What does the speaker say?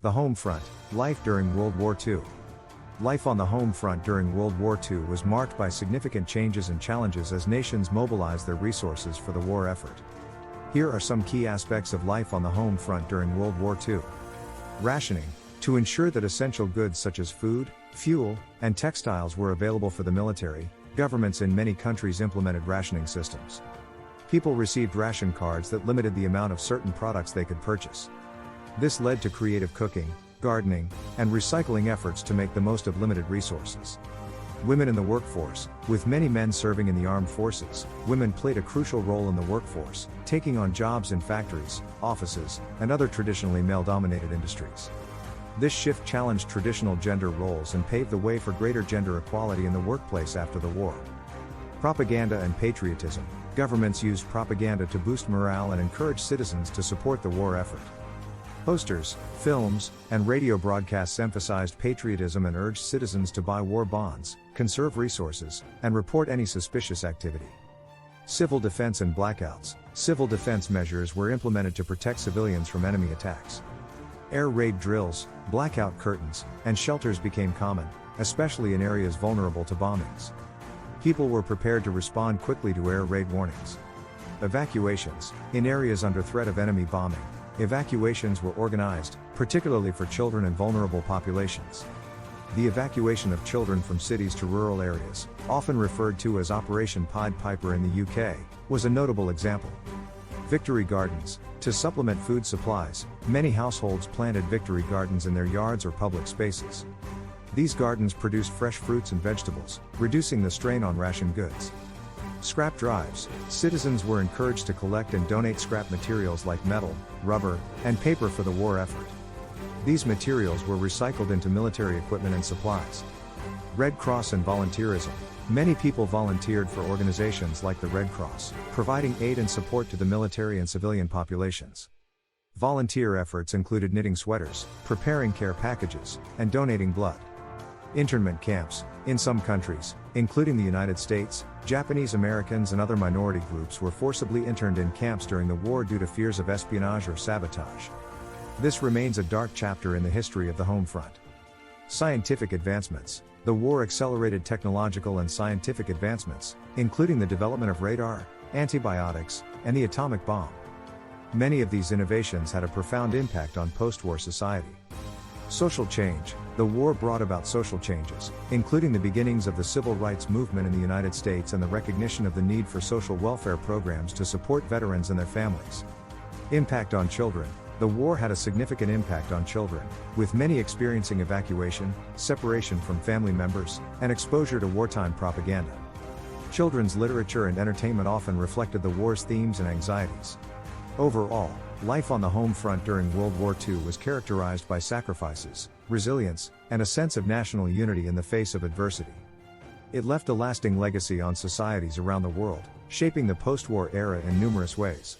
The home front, life during World War II. Life on the home front during World War II was marked by significant changes and challenges as nations mobilized their resources for the war effort. Here are some key aspects of life on the home front during World War II. Rationing. To ensure that essential goods such as food, fuel, and textiles were available for the military, governments in many countries implemented rationing systems. People received ration cards that limited the amount of certain products they could purchase. This led to creative cooking, gardening, and recycling efforts to make the most of limited resources. Women in the workforce. With many men serving in the armed forces, women played a crucial role in the workforce, taking on jobs in factories, offices, and other traditionally male-dominated industries. This shift challenged traditional gender roles and paved the way for greater gender equality in the workplace after the war. Propaganda and patriotism. Governments used propaganda to boost morale and encourage citizens to support the war effort. Posters, films, and radio broadcasts emphasized patriotism and urged citizens to buy war bonds, conserve resources, and report any suspicious activity. Civil defense and blackouts. Civil defense measures were implemented to protect civilians from enemy attacks. Air raid drills, blackout curtains, and shelters became common, especially in areas vulnerable to bombings. People were prepared to respond quickly to air raid warnings. Evacuations. In areas under threat of enemy bombing, evacuations were organized, particularly for children and vulnerable populations. The evacuation of children from cities to rural areas, often referred to as Operation Pied Piper in the UK, was a notable example. Victory gardens. To supplement food supplies, many households planted victory gardens in their yards or public spaces. These gardens produced fresh fruits and vegetables, reducing the strain on ration goods. Scrap drives. Citizens were encouraged to collect and donate scrap materials like metal, rubber, and paper for the war effort. These materials were recycled into military equipment and supplies. Red Cross and volunteerism. Many people volunteered for organizations like the Red Cross, providing aid and support to the military and civilian populations. Volunteer efforts included knitting sweaters, preparing care packages, and donating blood. Internment camps. In some countries, including the United States, Japanese Americans and other minority groups were forcibly interned in camps during the war due to fears of espionage or sabotage. This remains a dark chapter in the history of the home front. Scientific advancements. The war accelerated technological and scientific advancements, including the development of radar, antibiotics, and the atomic bomb. Many of these innovations had a profound impact on post-war society. Social change. The war brought about social changes, including the beginnings of the civil rights movement in the United States and the recognition of the need for social welfare programs to support veterans and their families. Impact on children. The war had a significant impact on children, with many experiencing evacuation, separation from family members, and exposure to wartime propaganda. Children's literature and entertainment often reflected the war's themes and anxieties. Overall, life on the home front during World War II was characterized by sacrifices, resilience, and a sense of national unity in the face of adversity. It left a lasting legacy on societies around the world, shaping the post-war era in numerous ways.